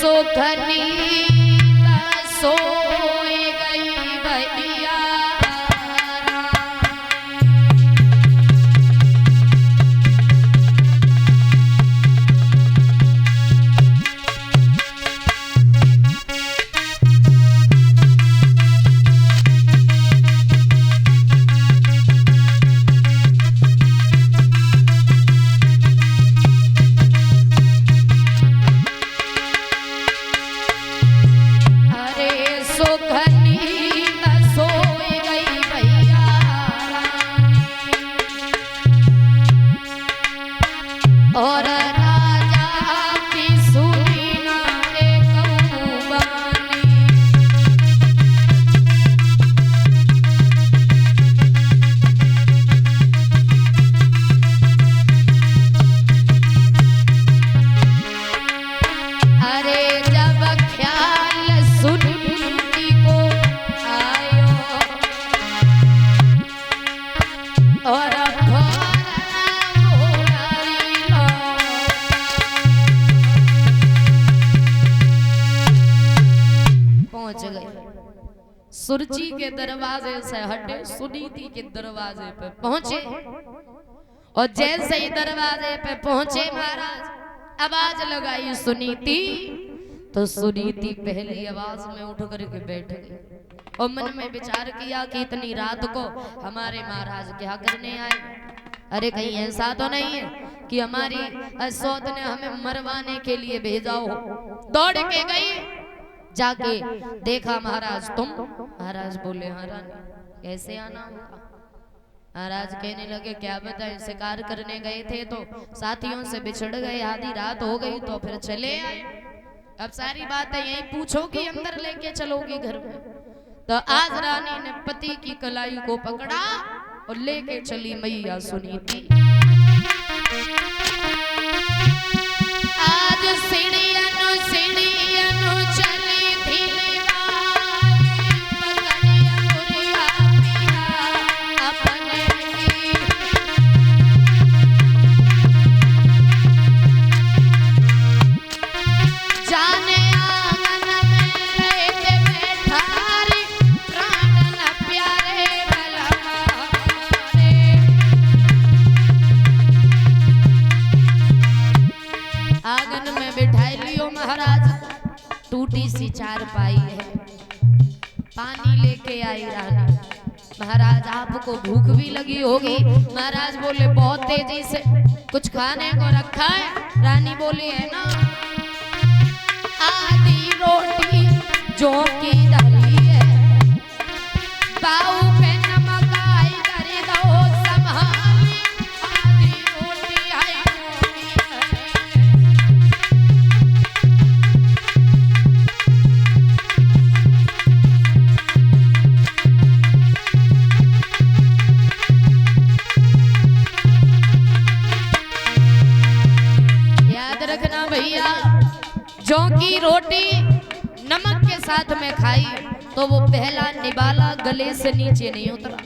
सुखनी सोई गई भैया और राजा की सुनी ना एक बानी। अरे जब ख्याल सुनी को आयो और सुरची के दरवाजे से हटे सुनीति के दरवाजे पे पहुंचे और जैसे ही दरवाजे पे पहुंचे महाराज आवाज लगाई सुनीति तो सुनीति पहली आवाज में उठ करके बैठ गई और मन में विचार किया कि इतनी रात को हमारे महाराज क्या करने आए। अरे कहीं ऐसा तो नहीं है कि हमारी सौत ने हमें मरवाने के लिए भेजा हो। दौड़ के गई जाके देखा महाराज तुम। महाराज बोले हाँ रानी कैसे आना होगा। महाराज कहने लगे क्या बताएं शिकार करने गए थे तो साथियों से बिछड़ गए आधी रात हो गई तो फिर चले आए। अब सारी बातें यही पूछोगी अंदर लेके चलोगी घर में। तो आज रानी ने पति की कलाई को पकड़ा और लेके चली मैया सुनीति। आज सीढ़ियां सीढ़ियां चली टूटी सी चारपाई है पानी लेके आई रानी। महाराज आपको भूख भी लगी होगी। महाराज बोले बहुत तेजी से कुछ खाने को रखा है। रानी बोली है ना आधी रोटी जो की धरी है बाऊ पे नमक आई धरी दो संभाली आधी रोटी आई भैया जौ की रोटी नमक के साथ में खाई तो वो पहला निवाला गले से नीचे नहीं उतरा।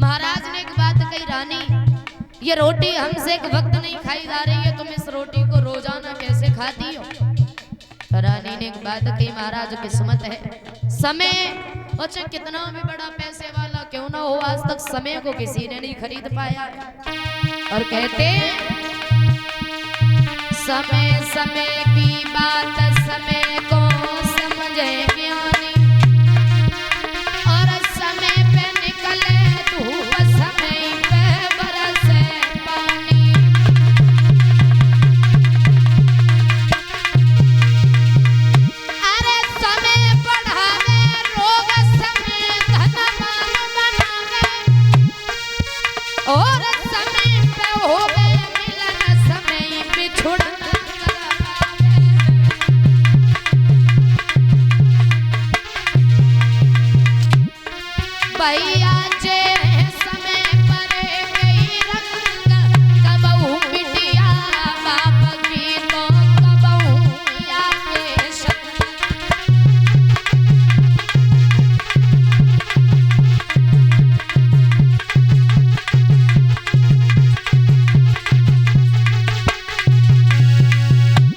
महाराज ने एक बात कही रानी ये रोटी हमसे एक वक्त नहीं खाई जा रही है तुम इस रोटी को रोजाना कैसे खाती हो। तो रानी ने एक बात कही महाराज किस्मत है समय अच्छा कितना भी बड़ा पैसे वाला क्यों ना हो आज तक समय को किसी ने नहीं खरीद पाया। और कहते समय समय की बात समय को समझे ज्ञानी और समय पे निकले धूप समय पे बरसे पानी। अरे समय बढ़ावे रोग समय धनवान बनावे और समय पे हो गए मिलन समय बिछुड़ भैया जे समय पर गई रंग कबहू बिटिया बाप की तो कबहू या के शक।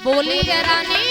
बोली है रानी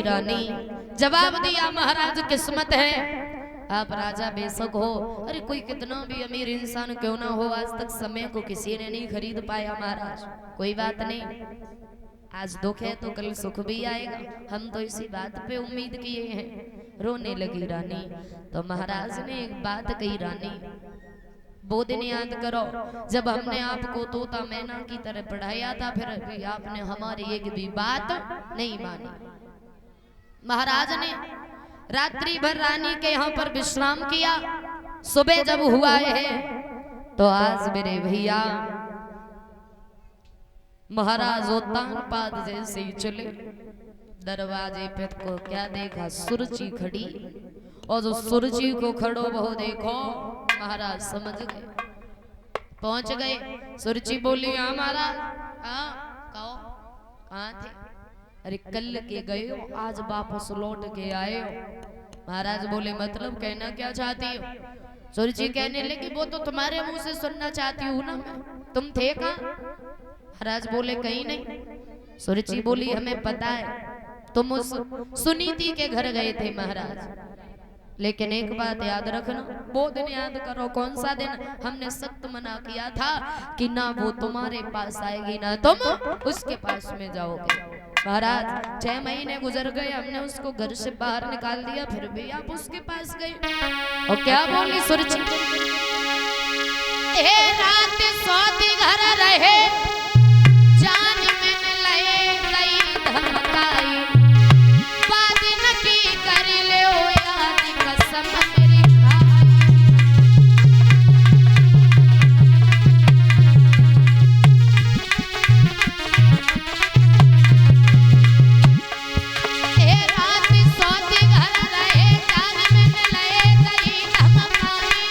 लगी रानी। जवाब दिया महाराज किस्मत है आप राजा बेशक हो। अरे कोई कितना भी अमीर इंसान क्यों ना हो, आज तक समय को किसी ने नहीं खरीद पाया महाराज। कोई बात नहीं, आज दुख है तो कल सुख भी आएगा, हम तो इसी बात पे उम्मीद किए हैं। रोने लगी रानी। तो महाराज ने एक बात कही, रानी वो दिन याद करो जब हमने आपको तोता मैना की तरह पढ़ाया था, फिर भी आपने हमारी एक भी बात नहीं मानी। महाराज ने रात्रि भर रानी के यहाँ पर विश्राम किया। सुबह जब हुआ है तो आज मेरे भैया महाराज उत्तानपाद जैसे ही चले, दरवाजे पे को क्या देखा, सुरची खड़ी। और जो सुरची को खड़ो वो देखो महाराज समझ गए, पहुंच गए। सुरची बोली हाँ महाराज, हाँ कहो कहाँ थे? अरे कल के गए हो, आज वापस लौट के आए हो। महाराज बोले मतलब कहना क्या चाहती हो? सुरची कहने लगी वो तो तुम्हारे मुंह से सुनना चाहती हूँ ना मैं, तुम थे कहाँ? महाराज बोले कहीं नहीं। सुरची बोली हमें पता है तुम उस सुनीति के घर गए थे महाराज, लेकिन एक बात याद रखना, वो दिन याद करो कौन सा दिन हमने सख्त मना किया था कि ना वो तुम्हारे पास आएगी ना तुम उसके पास में जाओगे। महाराज 6 महीने गुजर गए, हमने उसको घर से बाहर निकाल दिया, फिर भी आप उसके पास गए। और क्या बोली सुरची, रात सोती घर रहे, जान में लए गई धमकाई, बात न की कर ले ओ याद कसम मेरी खाई। रात सोती घर रहे, जान में लए गई धमकाई,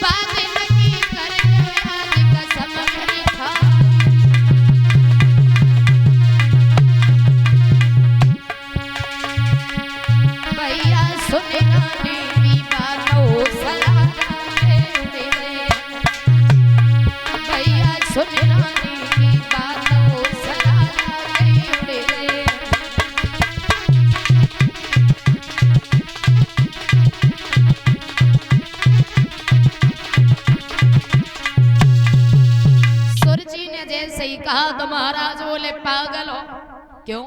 बात न की कर ले याद कसम मेरी खाई। भैया सुन रानी की बातों सलाह दे, भैया सुन रानी की बातों सलाह दे। सुरजी ने जैसे ही कहा तो महाराज बोले पागल हो क्यों?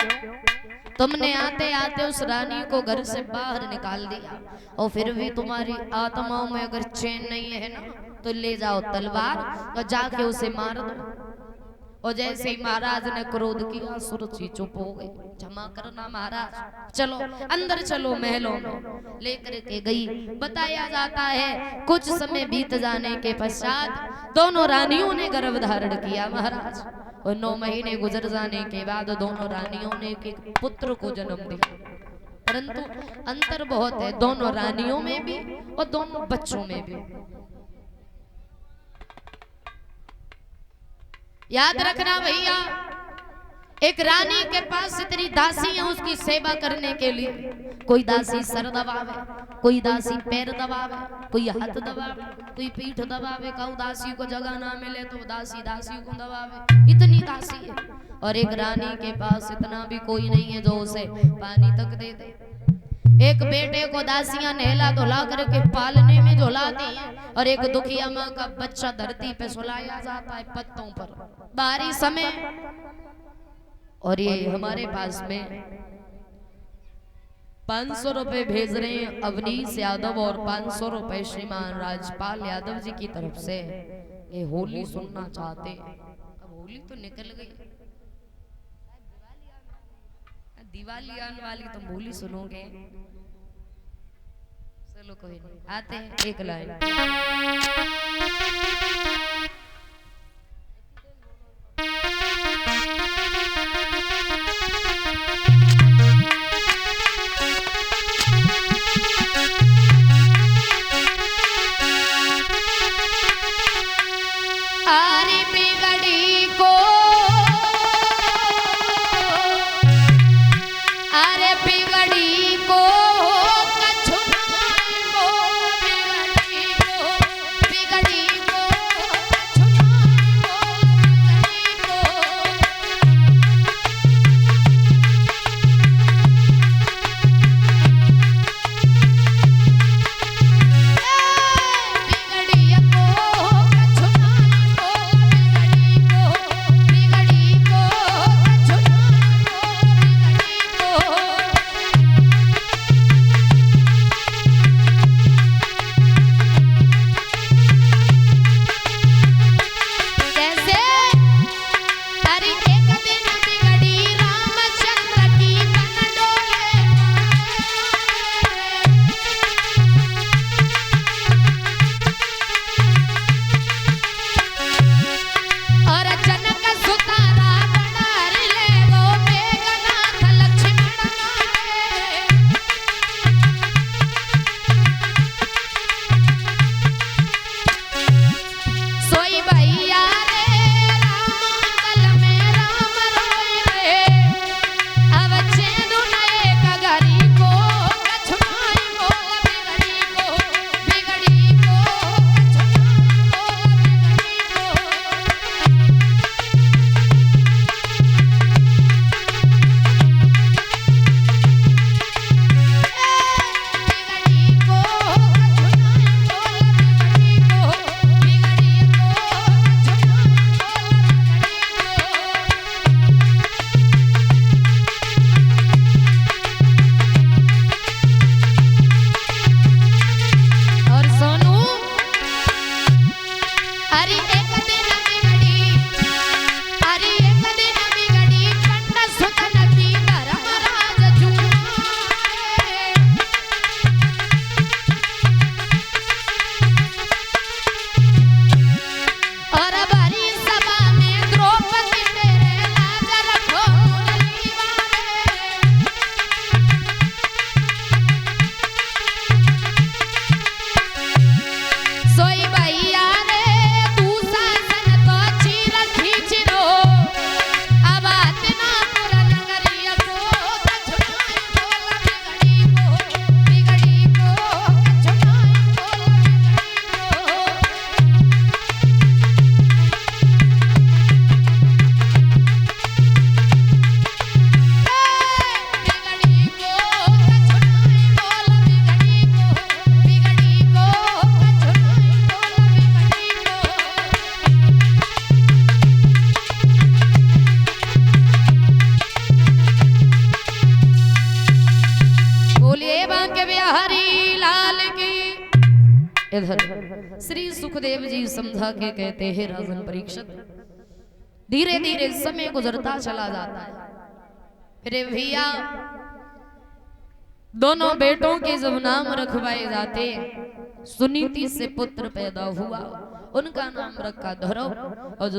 तुमने आते आते उस रानी को घर से बाहर निकाल दिया, और फिर भी तुम्हारी आत्माओं में अगर चैन नहीं है ना तो ले जाओ तलवार और जाके उसे मार दो। और जैसे ही महाराज ने क्रोध किया, सुरची चुप हो गई। क्षमा करना महाराज, चलो अंदर चलो महलों में। लेकर के गई। बताया जाता है कुछ समय बीत जाने के पश्चात दोनों रानियों ने गर्भ धारण किया महाराज। और 9 महीने गुजर जाने के बाद दोनों रानियों ने एक पुत्र को जन्म दिया। परंतु अंतर बहुत है दोनों रानियों में भी और दोनों बच्चों में भी। याद रखना भैया, एक रानी के पास इतनी दासी है उसकी सेवा करने के लिए। कोई दासी सर दबावे, कोई दासी पैर दबावे, कोई हाथ दबावे, कोई पीठ दबावे। कहूँ दासी को जगह ना मिले तो दासी को दबावे। इतनी दासी है, और एक रानी के पास इतना भी कोई नहीं है जो उसे पानी तक दे दे। एक बेटे को दासियां नहला धुला करके पालने में झुलाती हैं, और एक दुखिया माँ का बच्चा धरती पे सुलाया जाता है पत्तों पर बारिश समय। और ये हमारे पास में 500 रुपए भेज रहे हैं अवनीश यादव, और 500 रुपए श्रीमान राजपाल यादव जी की तरफ से। ये होली सुनना चाहते हैं। अब होली तो निकल गई, दिवाली आने वाली, तुम होली सुनोगे। चलो कोई नहीं, आते हैं एक लाइन। आरी बिगड़ी को, अरे बिगड़ी को कछुनाई को, बिगड़ी को, बिगड़ी को कछुनाई को, बिगड़ी को। भैया रे राम मंगल में राम रोई रे अब चेदु नए कगरी को कछुनाई बोल बिगड़ी को कछुनाई बोल इधर श्री सुखदेव जी समझा के कहते हैं राजन परीक्षित धीरे धीरे समय गुजरता चला जाता है। फिर भैया दोनों बेटों के जब नाम रखवाए जाते सुनीति से पुत्र पैदा हुआ, उनका नाम रखा धरो और